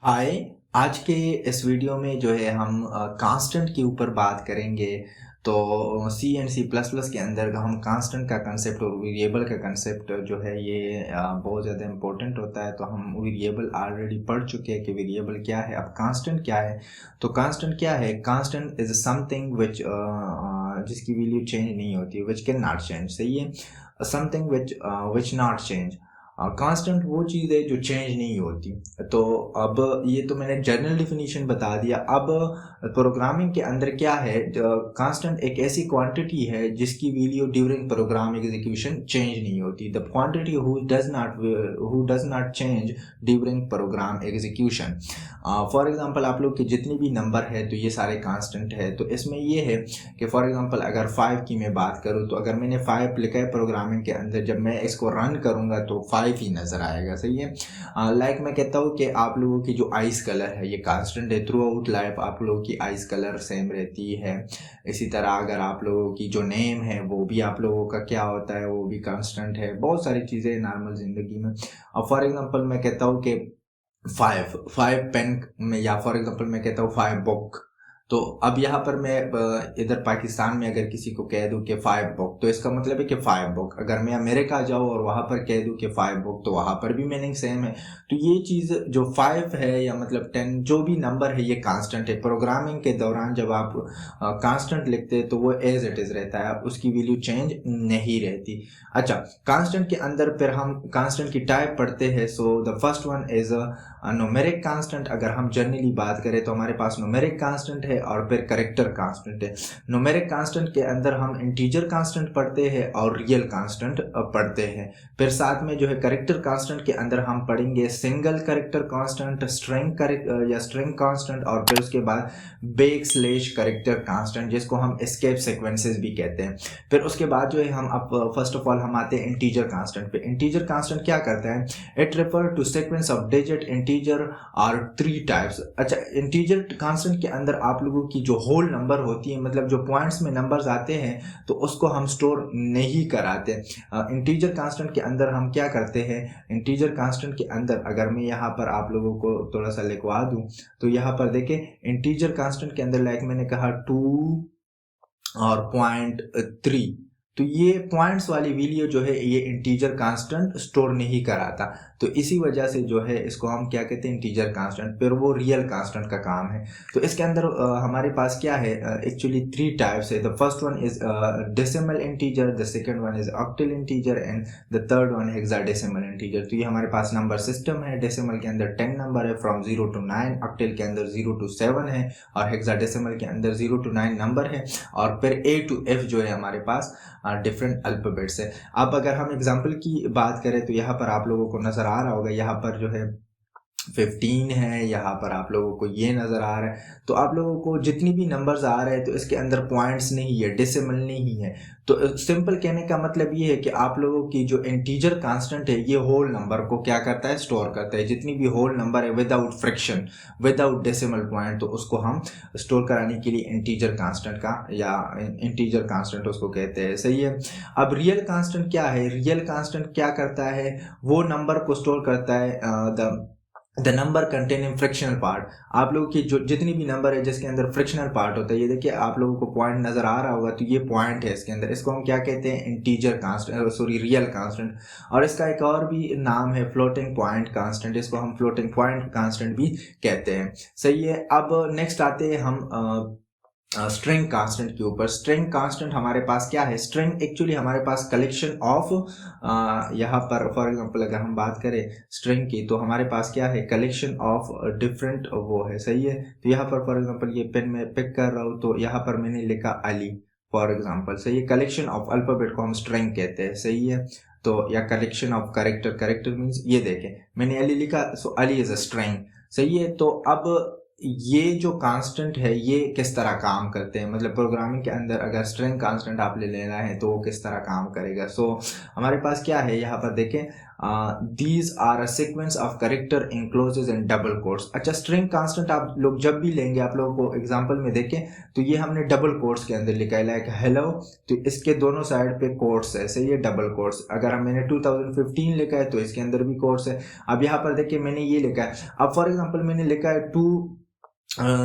हाय। आज के इस वीडियो में जो है हम कांस्टेंट के ऊपर बात करेंगे। तो सी एंड सी प्लस प्लस के अंदर हम कांस्टेंट का कंसेप्ट और वेरिएबल का कंसेप्ट जो है ये बहुत ज़्यादा इम्पोर्टेंट होता है। तो हम वेरिएबल ऑलरेडी पढ़ चुके हैं कि वेरिएबल क्या है, अब कांस्टेंट क्या है। तो कांस्टेंट क्या है? कांस्टेंट इज समथिंग विच जिसकी वैल्यू चेंज नहीं होती, विच कैन नॉट चेंज। सही है, something which not change. Constant वो चीज़ है जो चेंज नहीं होती। तो अब ये तो मैंने जनरल डिफिनीशन बता दिया। अब प्रोग्रामिंग के अंदर क्या है, कांस्टेंट एक ऐसी क्वांटिटी है जिसकी value during program execution change नहीं होती। The quantity who does not change during program execution. For example आप लोग के जितने भी नंबर है तो ये सारे कांस्टेंट है। तो इसमें ये है कि फॉर एग्जांपल अगर 5 की मैं बात करूँ तो अगर मैंने 5 लिखा है प्रोग्रामिंग के अंदर, जब मैं इसको रन करूँगा तो 5 ही नज़र आएगा। सही है। लाइक मैं कहता हूँ कि आप लोगों की जो आइस कलर है ये कांस्टेंट है। थ्रू आउट लाइफ आप लोगों की आइस कलर सेम रहती है। इसी तरह अगर आप लोगों की जो नेम है वो भी आप लोगों का क्या होता है, वो भी कांस्टेंट है। बहुत सारी चीज़ें नॉर्मल ज़िंदगी में। अब फॉर एग्जांपल मैं कहता हूँ कि 5 पेन में, या फॉर एग्जांपल मैं कहता हूँ 5 बुक। तो अब यहाँ पर मैं इधर पाकिस्तान में अगर किसी को कह दूं कि 5 बुक, तो इसका मतलब है कि 5 बुक। अगर मैं अमेरिका जाऊँ और वहाँ पर कह दूं कि 5 बुक, तो वहाँ पर भी मीनिंग सेम है। तो ये चीज़ जो 5 है या मतलब 10 जो भी नंबर है ये कांस्टेंट है। प्रोग्रामिंग के दौरान जब आप कांस्टेंट लिखते हैं तो वो एज इट इज़ रहता है, उसकी वैल्यू चेंज नहीं रहती। अच्छा, कांस्टेंट के अंदर फिर हम कांस्टेंट की टाइप पढ़ते हैं। So the first one is numeric constant. अगर हम जनरली बात करें तो हमारे पास न्यूमेरिक कांस्टेंट है और फिर करेक्टर कांस्टेंट है। न्यूमेरिक कांस्टेंट के अंदर हम इंटीजर कांस्टेंट पढ़ते हैं और रियल कांस्टेंट पढ़ते हैं। फिर साथ में जो है करेक्टर कांस्टेंट के अंदर हम पढ़ेंगे single character constant, string constant, और फिर उसके बाद बैक स्लैश करेक्टर कांस्टेंट, जिसको हम एस्केप सीक्वेंसेस भी कहते हैं। फिर उसके बाद जो है हम अब फर्स्ट ऑफ ऑल हम आते हैं इंटीजर कांस्टेंट पे। इंटीजर कांस्टेंट क्या करता है? It refer to sequence of digit integer और 3 टाइप्स। अच्छा, इंटीजर कांस्टेंट के अंदर आप लोगों की जो होल नंबर होती है, मतलब जो पॉइंट्स में नंबर्स आते हैं, तो उसको हम स्टोर नहीं कराते। इंटीजर कांस्टेंट के अंदर हम क्या करते हैं? इंटीजर कांस्टेंट के अंदर अगर मैं यहाँ पर आप लोगों को थोड़ा सा लिखवा दूं तो यहाँ पर देखें, इंटीजर कांस्टेंट के अंदर लाइक मैंने कहा 2 और 0.3, तो ये पॉइंट्स वाली वैल्यू जो है ये इंटीजर कांस्टेंट स्टोर नहीं कराता। तो इसी वजह से जो है इसको हम क्या कहते हैं? Integer constant. फिर वो रियल कांस्टेंट का काम है। तो इसके अंदर हमारे पास क्या है? एक्चुअली 3 टाइप्स है। The first one is decimal integer, the second one is octal integer, and the third one hexadecimal integer. तो ये हमारे पास नंबर सिस्टम है। डेसिमल के अंदर 10 नंबर है फ्रॉम 0 to 9, ऑक्टल के अंदर 0 to 7 है, और हेक्साडेसिमल के अंदर 0 to 9 नंबर है, और फिर A to F जो है हमारे पास डिफरेंट अल्फाबेट्स है। अब अगर हम एग्जांपल की बात करें तो यहाँ पर आप लोगों को नजर आ रहा होगा, यहाँ पर जो है 15 है, यहाँ पर आप लोगों को ये नज़र आ रहा है। तो आप लोगों को जितनी भी नंबर्स आ रहे हैं तो इसके अंदर पॉइंट्स नहीं है, डेसिमल नहीं है। तो सिंपल कहने का मतलब ये है कि आप लोगों की जो इंटीजर कांस्टेंट है ये होल नंबर को क्या करता है? स्टोर करता है। जितनी भी होल नंबर है without fraction, without decimal point, तो उसको हम स्टोर कराने के लिए इंटीजर कांस्टेंट का या इंटीजर कांस्टेंट उसको कहते हैं। सही है। अब रियल कांस्टेंट क्या है? रियल कांस्टेंट क्या करता है? वो नंबर को स्टोर करता है the number containing fractional part. आप लोगों की जो जितनी भी नंबर है जिसके अंदर फ्रैक्शनल पार्ट होता है, ये देखिए आप लोगों को पॉइंट नजर आ रहा होगा, तो ये पॉइंट है इसके अंदर। इसको हम क्या कहते हैं? Integer constant, sorry real constant. और इसका एक और भी नाम है फ्लोटिंग पॉइंट कांस्टेंट, इसको हम फ्लोटिंग पॉइंट कांस्टेंट भी कहते हैं। सही है। अब नेक्स्ट आते हैं हम स्ट्रिंग कांस्टेंट के ऊपर। स्ट्रिंग कांस्टेंट हमारे पास क्या है? स्ट्रिंग एक्चुअली हमारे पास कलेक्शन ऑफ, यहाँ पर फॉर एग्जांपल अगर हम बात करें स्ट्रिंग की तो हमारे पास क्या है? कलेक्शन ऑफ डिफरेंट वो है। सही है। तो यहाँ पर फॉर एग्जांपल ये पेन में पिक कर रहा हूँ तो यहाँ पर मैंने लिखा अली फॉर एग्जांपल। सही है। कलेक्शन ऑफ अल्फाबेट को हम स्ट्रिंग कहते हैं। सही है। तो या collection of character, character means ये देखें मैंने अली लिखा, सो अली इज अ स्ट्रिंग। सही है। तो अब ये जो कांस्टेंट है ये किस तरह काम करते हैं, मतलब प्रोग्रामिंग के अंदर अगर स्ट्रिंग कांस्टेंट आप ले लेना है तो वो किस तरह काम करेगा। सो हमारे पास क्या है यहाँ पर देखें, these are a sequence of character encloses in double quotes. अच्छा, स्ट्रिंग कांस्टेंट आप लोग जब भी लेंगे, आप लोगों को एग्जांपल में देखें तो ये हमने डबल कोट्स के अंदर लिखा है, लाइक हेलो, तो इसके दोनों साइड पे कोट्स है, सही है, डबल कोट्स। अगर हम मैंने 2015 लिखा है तो इसके अंदर भी कोट्स है। अब यहाँ पर देखिए मैंने ये लिखा है, अब फॉर एग्जांपल मैंने लिखा है 2,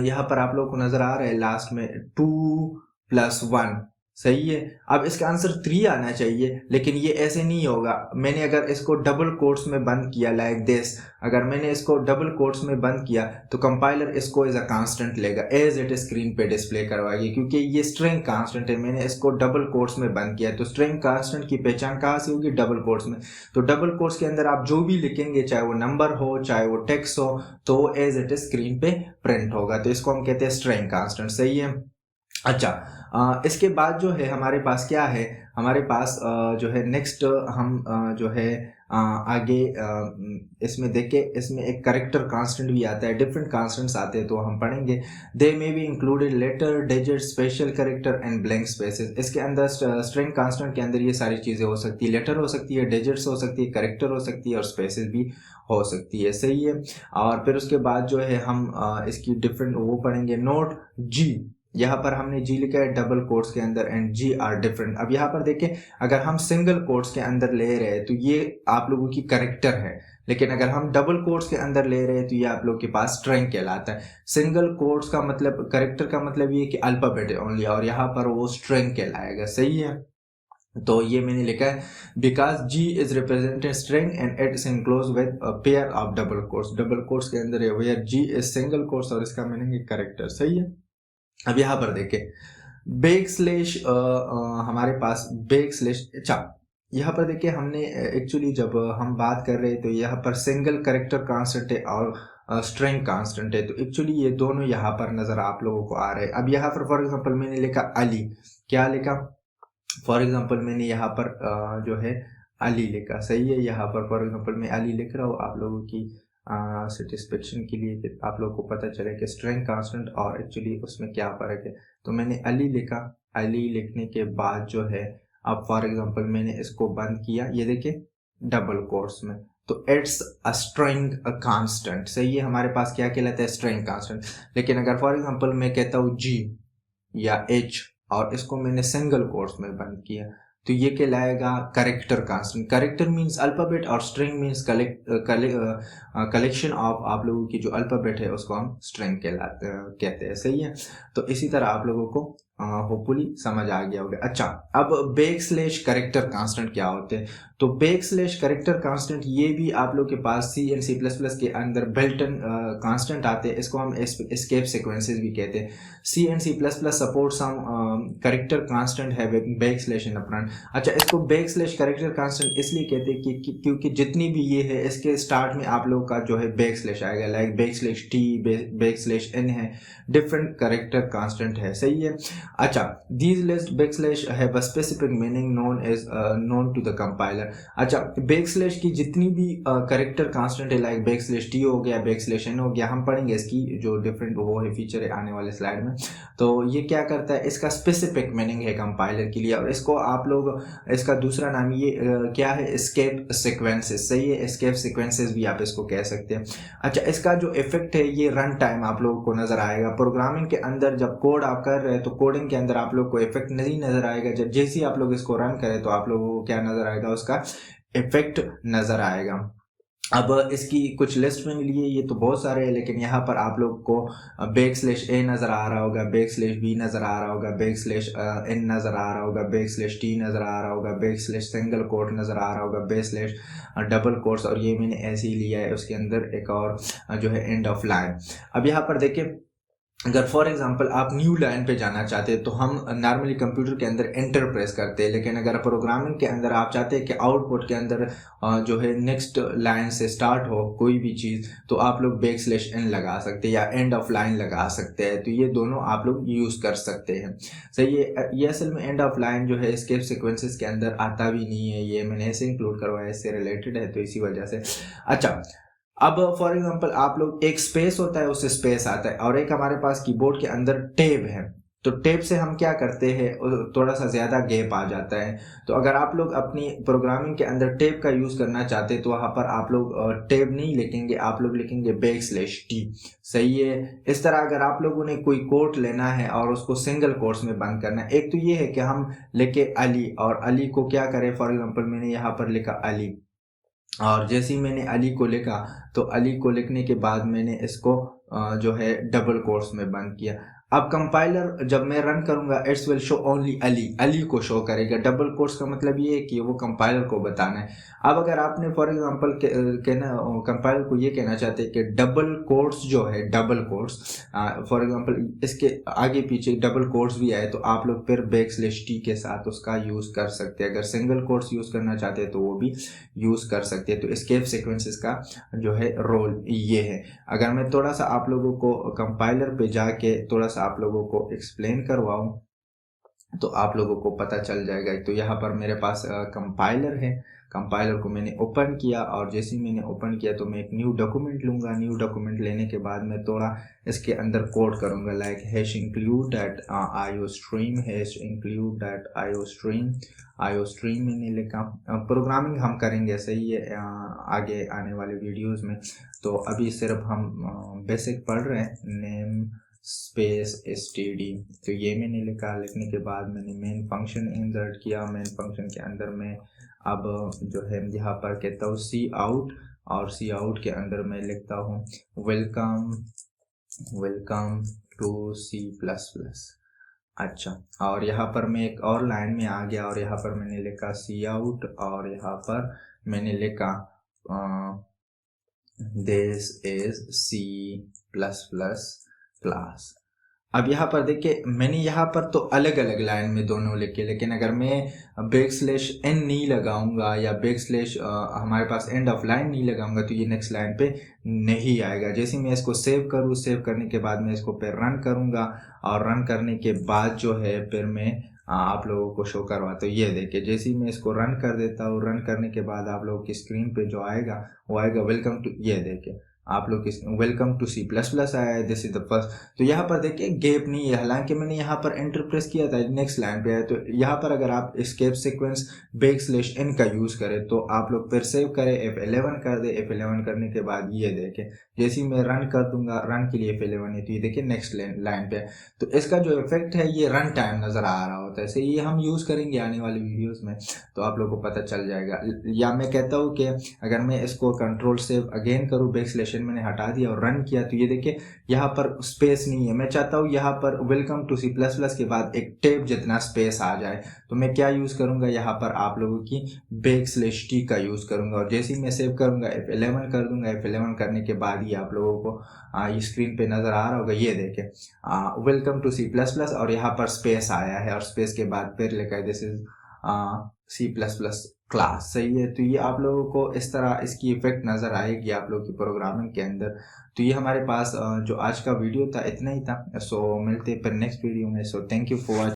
यहाँ पर आप लोगों को नजर आ रहा है लास्ट में 2+1, सही है। अब इसका आंसर 3 आना चाहिए, लेकिन ये ऐसे नहीं होगा। मैंने अगर इसको डबल कोट्स में बंद किया लाइक दिस, अगर मैंने इसको डबल कोट्स में बंद किया तो कंपाइलर इसको एज अ कांस्टेंट लेगा, एज इट स्क्रीन पे डिस्प्ले करवाएगी, क्योंकि ये स्ट्रिंग कांस्टेंट है। मैंने इसको डबल कोट्स में बंद किया, तो स्ट्रिंग कांस्टेंट की पहचान कहाँ से होगी? डबल कोट्स में। तो डबल कोट्स के अंदर आप जो भी लिखेंगे, चाहे वो नंबर हो चाहे वो टेक्स्ट हो, तो एज इट स्क्रीन पे प्रिंट होगा। तो इसको हम कहते हैं स्ट्रिंग कांस्टेंट, सही है। अच्छा, इसके बाद जो है हमारे पास क्या है, हमारे पास जो है नेक्स्ट हम जो है आगे इसमें देखे, इसमें एक करेक्टर कांस्टेंट भी आता है, डिफरेंट कांस्टेंट्स आते हैं तो हम पढ़ेंगे। They may be included letter, digit, special character and blank spaces. इसके अंदर स्ट्रिंग कांस्टेंट के अंदर ये सारी चीज़ें हो सकती है, लेटर हो सकती है, डिजिट्स हो सकती है, करेक्टर हो सकती है और स्पेसेस भी हो सकती है, सही है। और फिर उसके बाद जो है हम इसकी डिफरेंट वो पढ़ेंगे। नोट जी, यहाँ पर हमने जी लिखा है डबल कोट्स के अंदर एंड जी आर डिफरेंट। अब यहाँ पर देखें, अगर हम सिंगल कोट्स के अंदर ले रहे हैं तो ये आप लोगों की करेक्टर है, लेकिन अगर हम डबल कोट्स के अंदर ले रहे हैं तो ये आप लोग के पास स्ट्रिंग कहलाता है। सिंगल कोट्स का मतलब, करेक्टर का मतलब ये कि अल्फाबेट है ओनली, और यहाँ पर वो स्ट्रिंग कहलाएगा, सही है। तो ये मैंने लिखा है because G is represented string and it is enclose with a pair of double quotes. Double quotes के अंदर है where G is single quotes और इसका मीनिंग है करेक्टर, सही है। अब यहाँ पर देखें बैक स्लैश, हमारे पास बैक स्लैश, अच्छा यहाँ पर देखिए हमने एक्चुअली जब हम बात कर रहे हैं तो यहाँ पर सिंगल करेक्टर कांस्टेंट है और स्ट्रिंग कांस्टेंट है, तो एक्चुअली ये दोनों यहाँ पर नजर आप लोगों को आ रहे हैं। अब यहाँ पर फॉर एग्जांपल मैंने लिखा अली, क्या लिखा? फॉर एग्जांपल मैंने यहाँ पर जो है अली लिखा, सही है। यहाँ पर फॉर एग्जांपल मैं अली लिख रहा हूँ आप लोगों की सेटिस्फेक्शन के लिए, कि आप लोगों को पता चले कि स्ट्रिंग कांस्टेंट और एक्चुअली उसमें क्या फ़र्क है। तो मैंने अली लिखा, अली लिखने के बाद जो है अब फॉर एग्जांपल मैंने इसको बंद किया, ये देखिए डबल कोट्स में, तो इट्स अ स्ट्रिंग कांस्टेंट, सही है। हमारे पास क्या कहलाता है? String constant. लेकिन अगर फॉर एग्जांपल मैं कहता हूँ जी या एच और इसको मैंने सिंगल कोट्स में बंद किया, तो ये कहलाएगा character constant. Character means alphabet और स्ट्रिंग मींस कलेक्शन ऑफ आप लोगों की जो अल्फाबेट है उसको हम स्ट्रिंग कहते हैं, सही है। तो इसी तरह आप लोगों को होपफुली समझ आ गया होगा। अच्छा, अब बैक स्लैश करेक्टर कांस्टेंट क्या होते हैं? तो बैक स्लैश करेक्टर कांस्टेंट ये भी आप लोग के पास सी एंड सी प्लस प्लस के अंदर बिल्ट इन कांस्टेंट आते हैं, इसको हम एस्केप सीक्वेंसेस भी कहते हैं। C and C plus plus support some character constant है बैक स्लैश इन फ्रंट। अच्छा, इसको बैक स्लैश करेक्टर कांस्टेंट इसलिए कहते हैं कि क्योंकि जितनी भी ये है इसके स्टार्ट में आप लोग का जो है बैक स्लैश आएगा, like backslash T, backslash N है, डिफरेंट करेक्टर कांस्टेंट है, सही है। अच्छा, these list backslash have a specific meaning known to the compiler. अच्छा, बैक स्लैश की जितनी भी करेक्टर कांस्टेंट है, लाइक बैक स्लैश टी हो गया, बैक स्लैश एन हो गया, हम पढ़ेंगे इसकी जो डिफरेंट वो है फीचर है आने वाले स्लाइड में। तो ये क्या करता है, इसका स्पेसिफिक मीनिंग है कंपाइलर के लिए, और इसको आप लोग, इसका दूसरा नाम ये क्या है? एस्केप सीक्वेंसेस, सही है। एस्केप सीक्वेंसेस भी आप इसको कह सकते हैं। अच्छा, इसका जो इफेक्ट है ये रन टाइम आप लोगों को नजर आएगा। प्रोग्रामिंग के अंदर जब कोड आप कर रहे हैं तो कोडिंग के अंदर आप लोग को इफेक्ट नहीं नजर आएगा, जब जैसे ही आप लोग इसको रन करें तो आप लोगों को क्या नजर आएगा? उसका इफेक्ट नजर आएगा। अब इसकी कुछ लिस्ट में लिए, ये तो बहुत सारे हैं, लेकिन यहाँ पर आप लोग को बैक स्लैश ए नज़र आ रहा होगा, बैक स्लैश बी नज़र आ रहा होगा, बैक स्लैश एन नज़र आ रहा होगा, बैक स्लैश टी नज़र आ रहा होगा, बैक स्लैश सिंगल कोट नज़र आ रहा होगा, बैक स्लैश डबल कोट्स, और ये मैंने ऐसे ही लिया है। उसके अंदर एक और जो है एंड ऑफ लाइन। अब यहाँ पर देखिए, अगर फॉर एग्जांपल आप न्यू लाइन पे जाना चाहते हैं तो हम नॉर्मली कंप्यूटर के अंदर एंटर प्रेस करते हैं, लेकिन अगर प्रोग्रामिंग के अंदर आप चाहते हैं कि आउटपुट के अंदर जो है नेक्स्ट लाइन से स्टार्ट हो कोई भी चीज़, तो आप लोग बैक स्लैश एन लगा सकते हैं या एंड ऑफ लाइन लगा सकते हैं। तो ये दोनों आप लोग यूज़ कर सकते हैं, सही है। ये असल में एंड ऑफ लाइन जो है एस्केप सीक्वेंसेस के अंदर आता भी नहीं है, ये मैंने ऐसे इंक्लूड करवाया, इससे रिलेटेड है तो इसी वजह से। अच्छा, अब फॉर एग्जांपल आप लोग, एक स्पेस होता है उससे स्पेस आता है, और एक हमारे पास कीबोर्ड के अंदर टैब है, तो टेप से हम क्या करते हैं, थोड़ा सा ज़्यादा गैप आ जाता है। तो अगर आप लोग अपनी प्रोग्रामिंग के अंदर टेप का यूज़ करना चाहते हैं तो वहाँ पर आप लोग टेप नहीं लिखेंगे, आप लोग लिखेंगे \t। सही है। इस तरह अगर आप लोगों ने कोई कोट लेना है और उसको सिंगल कोट्स में बंद करना है, एक तो ये है कि हम लेके अली, और अली को क्या करें, फॉर एग्जांपल मैंने यहाँ पर लिखा अली, और जैसे ही मैंने अली को लिखा तो अली को लिखने के बाद मैंने इसको जो है डबल कोट्स में बंद किया। अब कंपाइलर जब मैं रन करूंगा it's will show only Ali, Ali को शो करेगा। डबल कोट्स का मतलब ये है कि वो कंपाइलर को बताना है। अब अगर आपने फॉर एग्जांपल कहना, कंपाइलर को ये कहना चाहते हैं कि डबल कोट्स जो है, डबल कोट्स फॉर एग्जांपल इसके आगे पीछे डबल कोट्स भी आए तो आप लोग फिर \t के साथ उसका यूज़ कर सकते हैं। अगर सिंगल कोट्स यूज़ करना चाहते हैं तो वो भी यूज़ कर सकते हैं। तो एस्केप सीक्वेंसेस का जो है रोल ये है। अगर मैं थोड़ा सा आप लोगों को कंपाइलर पे जाके थोड़ा सा आप लोगों को एक्सप्लेन करवाऊं तो आप लोगों को पता चल जाएगा। तो यहाँ पर मेरे पास कंपाइलर है, कंपाइलर को मैंने ओपन किया, और जैसे ही मैंने ओपन किया तो मैं एक न्यू डॉक्यूमेंट लूँगा। न्यू डॉक्यूमेंट लेने के बाद मैं थोड़ा इसके अंदर कोड करूँगा, लाइक #include.iostream, #include.iostream, iostream मैंने लिखा। प्रोग्रामिंग हम करेंगे, सही है, आगे आने वाले वीडियोस में। तो अभी सिर्फ हम बेसिक पढ़ रहे हैं। नेम स्पेस std, तो ये मैंने लिखा। लिखने के बाद मैंने मेन फंक्शन इंसर्ट किया। मेन फंक्शन के अंदर मैं अब जो है यहाँ पर कहता हूँ सी आउट, और सी आउट के अंदर मैं लिखता हूँ वेलकम टू C++। अच्छा, और यहाँ पर मैं एक और लाइन में आ गया और यहाँ पर मैंने लिखा सी आउट, और यहाँ पर मैंने लिखा दिस इज C++ क्लास। अब यहाँ पर देखिए मैंने यहाँ पर तो अलग अलग लाइन में दोनों लिखे, लेकिन अगर मैं \n नहीं लगाऊंगा या हमारे पास एंड ऑफ लाइन नहीं लगाऊंगा तो ये नेक्स्ट लाइन पे नहीं आएगा। जैसे मैं इसको सेव करूँ, सेव करने के बाद मैं इसको फिर रन करूँगा, और रन करने के बाद जो है फिर मैं आप लोगों को शो करवाता हूँ। ये देखिए जैसे ही मैं इसको रन कर देता हूँ, रन करने के बाद आप लोगों की स्क्रीन पे जो आएगा वो आएगा वेलकम टू, ये देखिए आप लोग वेलकम टू C++ आया है, दिस इज द फर्स्ट। तो यहाँ पर देखिए गैप नहीं है, हालांकि मैंने यहाँ पर एंटर प्रेस किया था, नेक्स्ट लाइन पे आया। तो यहाँ पर अगर आप एस्केप सीक्वेंस \n का यूज करें तो आप लोग फिर सेव करें, F11 कर दे। F11 करने के बाद ये देखें जैसे ही मैं रन कर दूंगा, रन के लिए F11 है तो ये देखिए नेक्स्ट लाइन पे। तो इसका जो इफेक्ट है ये रन टाइम नजर आ रहा होता है। ऐसे ये हम यूज करेंगे आने वाले वीडियोस में, तो आप लोगों को पता चल जाएगा। या मैं कहता हूँ कि अगर मैं इसको कंट्रोल सेव अगेन करूँ, \n मैंने हटा दिया और रन किया तो ये देखिए यहाँ पर स्पेस नहीं है। मैं चाहता हूँ यहाँ पर वेलकम टू C++ के बाद एक टेप जितना स्पेस आ जाए, तो मैं क्या यूज करूंगा, यहाँ पर आप लोगों की \t का यूज करूंगा। और जैसे ही मैं सेव करूंगा F11 कर दूंगा। F11 करने के बाद ही आप लोगों को ये स्क्रीन पे नजर आ रहा होगा, ये देखें वेलकम टू C++, और यहाँ पर स्पेस आया है, और स्पेस के बाद फिर लिखा है दिस इज C++ क्लास। सही है। तो ये आप लोगों को इस तरह इसकी इफेक्ट नजर आएगी आप लोगों की प्रोग्रामिंग के अंदर। तो ये हमारे पास जो आज का वीडियो था इतना ही था। सो मिलते हैं फिर नेक्स्ट वीडियो में। So thank you for